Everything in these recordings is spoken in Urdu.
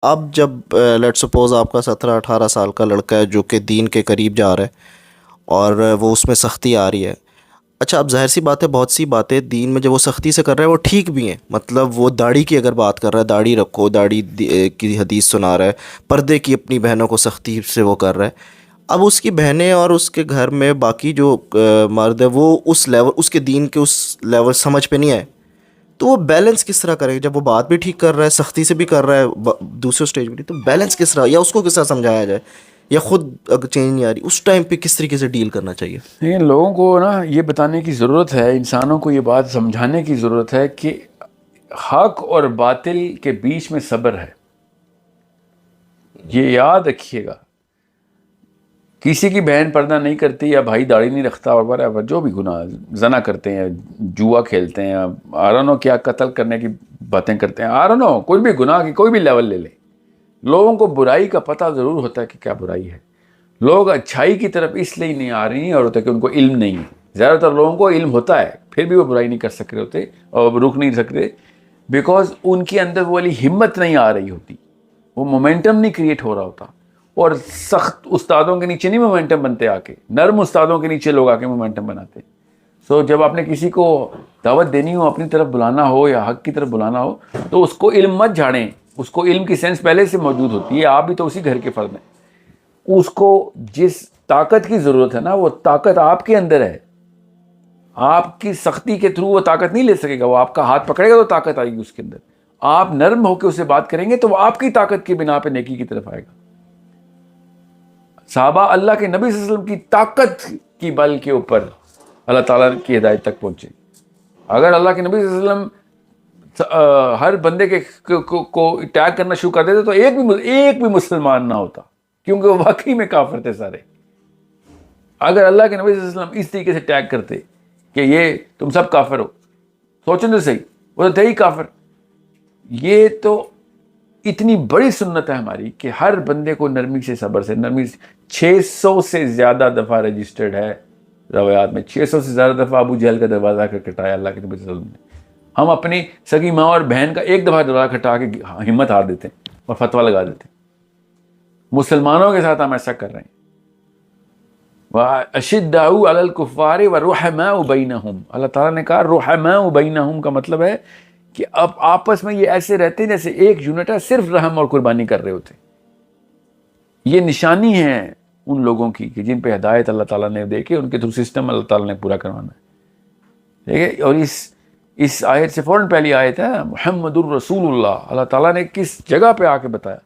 اب جب لیٹ سپوز آپ کا 17-18 سال کا لڑکا ہے جو کہ دین کے قریب جا رہا ہے اور وہ اس میں سختی آ رہی ہے. اچھا، اب ظاہر سی بات ہے، بہت سی باتیں دین میں جب وہ سختی سے کر رہا ہے وہ ٹھیک بھی ہیں. مطلب وہ داڑھی کی اگر بات کر رہا ہے، داڑھی رکھو، داڑھی کی حدیث سنا رہا ہے، پردے کی اپنی بہنوں کو سختی سے وہ کر رہا ہے. اب اس کی بہنیں اور اس کے گھر میں باقی جو مرد ہے وہ اس لیول، اس کے دین کے اس لیول سمجھ پہ نہیں آئے. تو وہ بیلنس کس طرح کرے گا جب وہ بات بھی ٹھیک کر رہا ہے، سختی سے بھی کر رہا ہے، دوسرے اسٹیج بھی. تو بیلنس کس طرح، یا اس کو کس طرح سمجھایا جائے، یا خود اگر چینج نہیں آ رہی اس ٹائم پہ کس طریقے سے ڈیل کرنا چاہیے؟ لیکن لوگوں کو نا یہ بتانے کی ضرورت ہے، انسانوں کو یہ بات سمجھانے کی ضرورت ہے کہ حق اور باطل کے بیچ میں صبر ہے. یہ یاد رکھیے گا. کسی کی بہن پردہ نہیں کرتی یا بھائی داڑھی نہیں رکھتا اور جو بھی گناہ، زنا کرتے ہیں، جوا کھیلتے ہیں، آرانو کیا قتل کرنے کی باتیں کرتے ہیں، آرانو کوئی بھی گناہ کی کوئی بھی لیول لے لیں. لوگوں کو برائی کا پتہ ضرور ہوتا ہے کہ کیا برائی ہے. لوگ اچھائی کی طرف اس لیے نہیں آ رہی ہیں اور ہوتا ہے کہ ان کو علم نہیں ہے. زیادہ تر لوگوں کو علم ہوتا ہے پھر بھی وہ برائی نہیں کر سک رہے ہوتے اور رک نہیں سکتے، بیکاز ان کے اندر وہ والی ہمت نہیں آ رہی ہوتی، وہ مومنٹم نہیں کریٹ ہو رہا ہوتا. اور سخت استادوں کے نیچے نہیں مومنٹم بنتے، آ کے نرم استادوں کے نیچے لوگ آ کے مومنٹم بناتے. سو جب آپ نے کسی کو دعوت دینی ہو، اپنی طرف بلانا ہو یا حق کی طرف بلانا ہو، تو اس کو علم مت جھاڑیں. اس کو علم کی سینس پہلے سے موجود ہوتی ہے، آپ بھی تو اسی گھر کے فرد ہیں. اس کو جس طاقت کی ضرورت ہے نا، وہ طاقت آپ کے اندر ہے. آپ کی سختی کے تھرو وہ طاقت نہیں لے سکے گا. وہ آپ کا ہاتھ پکڑے گا تو طاقت آئے گی اس کے اندر. آپ نرم ہو کے اسے بات کریں گے تو وہ آپ کی طاقت کی بنا پہ نیکی کی طرف آئے گا. صحابہ اللہ کے نبی صلی اللہ علیہ وسلم کی طاقت کی بل کے اوپر اللہ تعالیٰ کی ہدایت تک پہنچے. اگر اللہ کے نبی صلی اللہ علیہ وسلم ہر بندے کو اٹیک کرنا شروع کر دیتے تو ایک بھی مسلمان نہ ہوتا، کیونکہ وہ واقعی میں کافر تھے سارے. اگر اللہ کے نبی صلی اللہ علیہ وسلم اس طریقے سے اٹیک کرتے کہ یہ تم سب کافر ہو، سوچیں تو صحیح، وہ تو تھے ہی کافر. یہ تو اتنی بڑی سنت ہے ہماری کہ ہر بندے کو نرمی سے، صبر سے، نرمی سے. 600 سے زیادہ دفعہ رجسٹرڈ ہے روایات میں، 600 سے زیادہ دفعہ ابو جہل کا دروازہ کھٹکھٹایا اللہ کے نبی صلی اللہ علیہ وسلم نے. ہم اپنی سگی ماں اور بہن کا ایک دفعہ دروازہ کھٹا کے ہمت ہار دیتے ہیں اور فتویٰ لگا دیتے ہیں. مسلمانوں کے ساتھ ہم ایسا کر رہے ہیں. وَأَشِدَّاءُ عَلَى الْكُفَّارِ وَرُحَمَاءُ بَيْنَهُمْ. اللہ تعالیٰ نے کہا رحماء بینہم کا مطلب ہے کہ اب آپس میں یہ ایسے رہتے ہیں جیسے ایک یونٹ ہے، صرف رحم اور قربانی کر رہے ہوتے. یہ نشانی ہے ان لوگوں کی کہ جن پہ ہدایت اللہ تعالیٰ نے دے کے ان کے تھرو سسٹم اللہ تعالیٰ نے پورا کروانا ہے. ٹھیک ہے. اور اس آیت سے فوراً پہلی آیت ہے محمد الرسول اللہ. اللہ تعالیٰ نے کس جگہ پہ آ کے بتایا.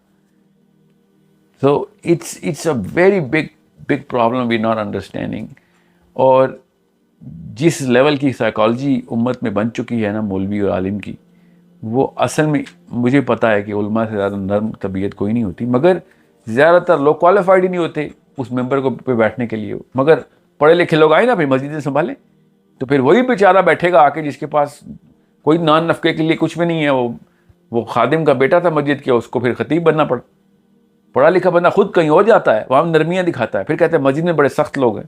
So it's a very big problem we not understanding. اور جس لیول کی سائیکالوجی امت میں بن چکی ہے نا مولوی اور عالم کی، وہ اصل میں مجھے پتا ہے کہ علماء سے زیادہ نرم طبیعت کوئی نہیں ہوتی، مگر زیادہ تر لوگ کوالیفائڈ ہی نہیں ہوتے اس ممبر کو پہ بیٹھنے کے لیے. مگر پڑھے لکھے لوگ آئے نا پھر مسجدیں سنبھالیں، تو پھر وہی بیچارہ بیٹھے گا آ کے جس کے پاس کوئی نان نفقے کے لیے کچھ بھی نہیں ہے. وہ خادم کا بیٹا تھا مسجد کے، اس کو پھر خطیب بننا پڑا. پڑھا لکھا بندہ خود کہیں اور جاتا ہے، وہاں نرمیاں دکھاتا ہے، پھر کہتا ہے مسجد میں بڑے سخت لوگ ہیں.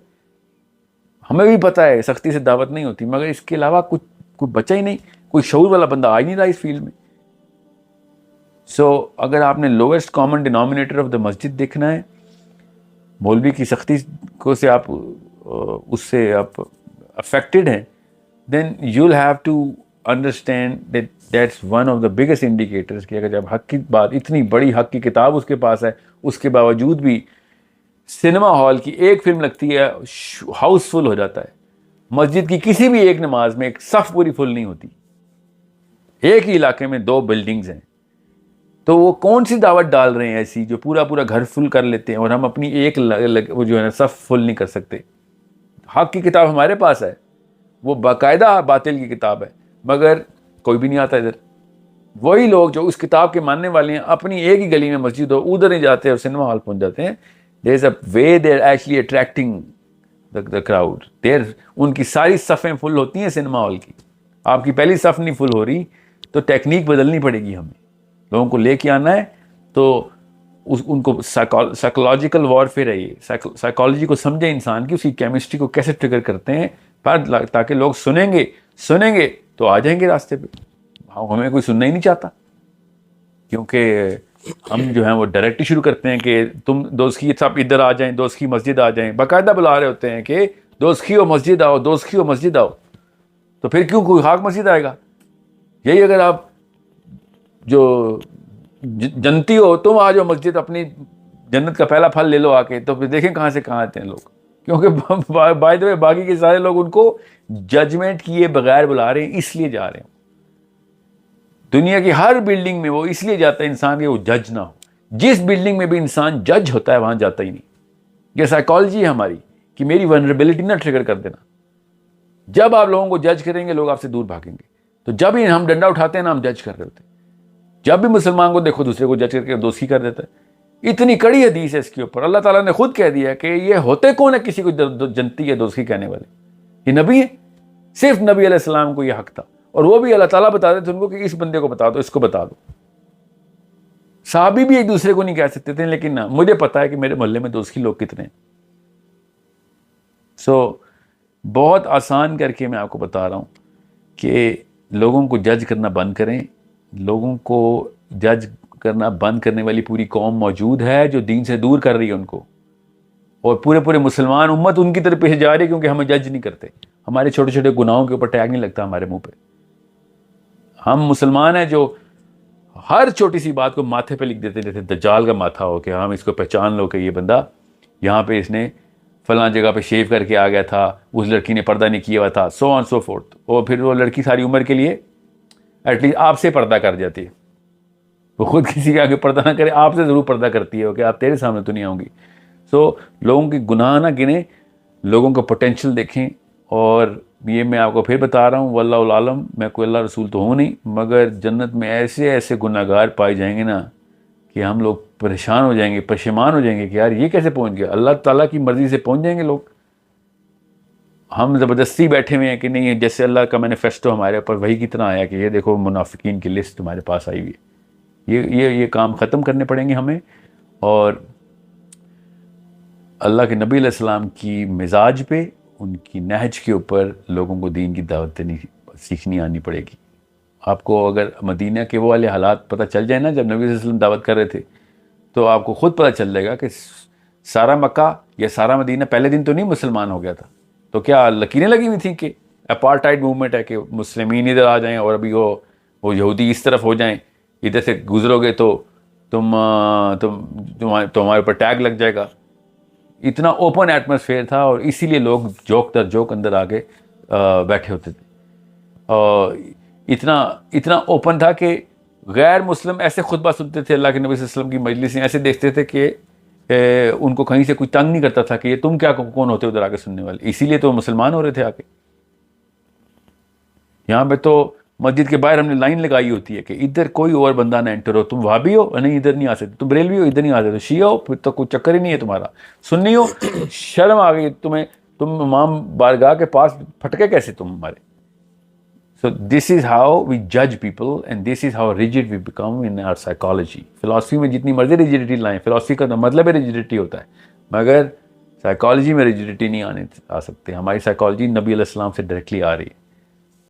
ہمیں بھی پتہ ہے سختی سے دعوت نہیں ہوتی، مگر اس کے علاوہ کوئی بچا ہی نہیں، کوئی شعور والا بندہ آ ہی نہیں رہا اس فیلڈ میں. سو اگر آپ نے lowest common denominator of the مسجد دیکھنا ہے، مولوی کی سختی کو سے آپ اس سے آپ افیکٹڈ ہیں، then you will have to understand that's one of the biggest indicators کہ اگر جب حق کی بات، اتنی بڑی حق کی کتاب اس کے پاس ہے، اس کے باوجود بھی سنیما ہال کی ایک فلم لگتی ہے ہاؤس فل ہو جاتا ہے. مسجد کی کسی بھی ایک نماز میں ایک صف پوری فل نہیں ہوتی. ایک ہی علاقے میں 2 بلڈنگز ہیں، تو وہ کون سی دعوت ڈال رہے ہیں ایسی جو پورا گھر فل کر لیتے ہیں اور ہم اپنی ایک وہ جو ہے نا صف فل نہیں کر سکتے. حق کی کتاب ہمارے پاس ہے، وہ باقاعدہ باطل کی کتاب ہے، مگر کوئی بھی نہیں آتا ادھر. وہی لوگ جو اس کتاب کے ماننے والے ہیں اپنی ایک ہی گلی میں مسجد ہو ادھر نہیں جاتے اور سنیما ہال پہنچ جاتے ہیں. There's a way they're actually attracting the crowd. ان کی ساری صفیں فل ہوتی ہیں سنیما ہال کی. آپ کی پہلی صف نہیں فل ہو رہی تو ٹیکنیک بدلنی پڑے گی ہمیں. لوگوں کو لے کے آنا ہے تو ان کو سائیکولوجیکل وارفیئر ہے، یہ سائیکالوجی کو سمجھے انسان کی، اس کی کیمسٹری کو کیسے ٹریگر کرتے ہیں، تاکہ لوگ سنیں گے تو آ جائیں گے راستے پہ. ہمیں کوئی سننا ہی نہیں چاہتا، کیونکہ ہم جو ہیں وہ ڈائریکٹ شروع کرتے ہیں کہ تم دوست کی سب ادھر آ جائیں، دوست کی مسجد آ جائیں، باقاعدہ بلا رہے ہوتے ہیں کہ دوست کی مسجد آؤ، دوست کی مسجد آؤ. تو پھر کیوں کوئی خاک مسجد آئے گا؟ یہی اگر آپ جو جنتی ہو تم آ جاؤ مسجد، اپنی جنت کا پہلا پھل لے لو آ کے، تو پھر دیکھیں کہاں سے کہاں آتے ہیں لوگ. کیونکہ بائی دا وے باقی کے سارے لوگ ان کو ججمنٹ کیے بغیر بلا رہے ہیں، اس لیے جا رہے ہیں. دنیا کی ہر بلڈنگ میں وہ اس لیے جاتا ہے انسان کہ وہ جج نہ ہو. جس بلڈنگ میں بھی انسان جج ہوتا ہے وہاں جاتا ہی نہیں. یہ سائیکالوجی ہے ہماری کہ میری ونربلٹی نہ ٹریگر کر دینا. جب آپ لوگوں کو جج کریں گے لوگ آپ سے دور بھاگیں گے. تو جب ہی ہم ڈنڈا اٹھاتے ہیں نا ہم جج کر رہے ہوتے ہیں. جب بھی مسلمان کو دیکھو دوسرے کو جج کر کے دوستی کر دیتا ہے. اتنی کڑی حدیث ہے اس کے اوپر. اللہ تعالیٰ نے خود کہہ دیا کہ یہ ہوتے کون ہے کسی کو جنتی یا دوستی کہنے والے؟ یہ نبی ہے. صرف نبی علیہ السلام کو یہ حق تھا، اور وہ بھی اللہ تعالیٰ بتا دیتے ان کو کہ اس بندے کو بتا دو، اس کو بتا دو. صحابی بھی ایک دوسرے کو نہیں کہہ سکتے تھے، لیکن مجھے پتا ہے کہ میرے محلے میں دوست کی لوگ کتنے ہیں. بہت آسان کر کے میں آپ کو بتا رہا ہوں کہ لوگوں کو جج کرنا بند کریں. لوگوں کو جج کرنا بند کرنے والی پوری قوم موجود ہے جو دین سے دور کر رہی ہے ان کو، اور پورے مسلمان امت ان کی طرف پیچھے جا رہی ہے کیونکہ ہمیں جج نہیں کرتے. ہمارے چھوٹے چھوٹے گناہوں کے اوپر ٹیگ نہیں لگتا ہمارے منہ پہ. ہم مسلمان ہیں جو ہر چھوٹی سی بات کو ماتھے پہ لکھ دیتے، جیسے دجال کا ماتھا ہو کہ ہم اس کو پہچان لو کہ یہ بندہ یہاں پہ اس نے فلاں جگہ پہ شیو کر کے آ گیا تھا، اس لڑکی نے پردہ نہیں کیا ہوا تھا، سو آن سو فورتھ. اور پھر وہ لڑکی ساری عمر کے لیے ایٹ لیسٹ آپ سے پردہ کر جاتی ہے. وہ خود کسی کے آگے پردہ نہ کرے، آپ سے ضرور پردہ کرتی ہے کہ آپ تیرے سامنے تو نہیں آؤں گی. لوگوں کی گناہ نہ گنیں، لوگوں کا پوٹینشیل دیکھیں. اور یہ میں آپ کو پھر بتا رہا ہوں، واللہ العالم، میں کوئی اللہ رسول تو ہوں نہیں، مگر جنت میں ایسے ایسے گناہ گار پائے جائیں گے نا کہ ہم لوگ پریشان ہو جائیں گے، پشیمان ہو جائیں گے کہ یار یہ کیسے پہنچ گیا. اللہ تعالیٰ کی مرضی سے پہنچ جائیں گے لوگ. ہم زبردستی بیٹھے ہوئے ہیں کہ نہیں، جیسے اللہ کا مینیفیسٹو ہمارے اوپر وہی کی طرح آیا کہ یہ دیکھو منافقین کی لسٹ تمہارے پاس آئی ہوئی ہے. یہ کام ختم کرنے پڑیں گے ہمیں. اور اللہ کے نبی علیہ السلام کی مزاج پہ، ان کی نہج کے اوپر لوگوں کو دین کی دعوت دینی سیکھنی آنی پڑے گی. آپ کو اگر مدینہ کے وہ والے حالات پتہ چل جائے نا جب نبی صلی اللہ علیہ وسلم دعوت کر رہے تھے، تو آپ کو خود پتہ چل جائے گا کہ سارا مکہ یا سارا مدینہ پہلے دن تو نہیں مسلمان ہو گیا تھا. تو کیا لکیریں لگی ہوئی تھیں کہ اپارٹائڈ موومنٹ ہے کہ مسلمین ادھر آ جائیں اور ابھی وہ یہودی اس طرف ہو جائیں، ادھر سے گزرو گے تو تمہارے اوپر ٹیگ لگ جائے گا. اتنا اوپن ایٹماسفیئر تھا، اور اسی لیے لوگ جوک در جوک اندر آگے بیٹھے ہوتے تھے. اور اتنا اوپن تھا کہ غیر مسلم ایسے خطبہ سنتے تھے اللہ کے نبی صلی اللہ علیہ وسلم کی مجلسیں، ایسے دیکھتے تھے کہ ان کو کہیں سے کوئی تنگ نہیں کرتا تھا کہ یہ تم کیا کون ہوتے ادھر آگے سننے والے. اسی لیے تو مسلمان ہو رہے تھے آگے. یہاں پہ تو مسجد کے باہر ہم نے لائن لگائی ہوتی ہے کہ ادھر کوئی اور بندہ نہ انٹر ہو. تم وہابی ہو نہیں ادھر نہیں آ سکتے، تم بریلوی ہو ادھر نہیں آ سکتے، شیعہ ہو پھر تو کوئی چکر ہی نہیں ہے تمہارا، سنی ہو شرم آ گئی تمہیں، تم امام بارگاہ کے پاس پھٹکے کیسے تم ہمارے. So this is how we judge people, and this is how rigid we become in our psychology. Philosophy میں جتنی مرضی ریجیڈیٹی لائیں، فلاسفی کا مطلب ہے ریجیڈیٹی ہوتا ہے، مگر سائیکالوجی میں ریجیڈیٹی نہیں آ سکتے. ہماری سائیکالوجی نبی علیہ السلام سے ڈائریکٹلی آ رہی ہے.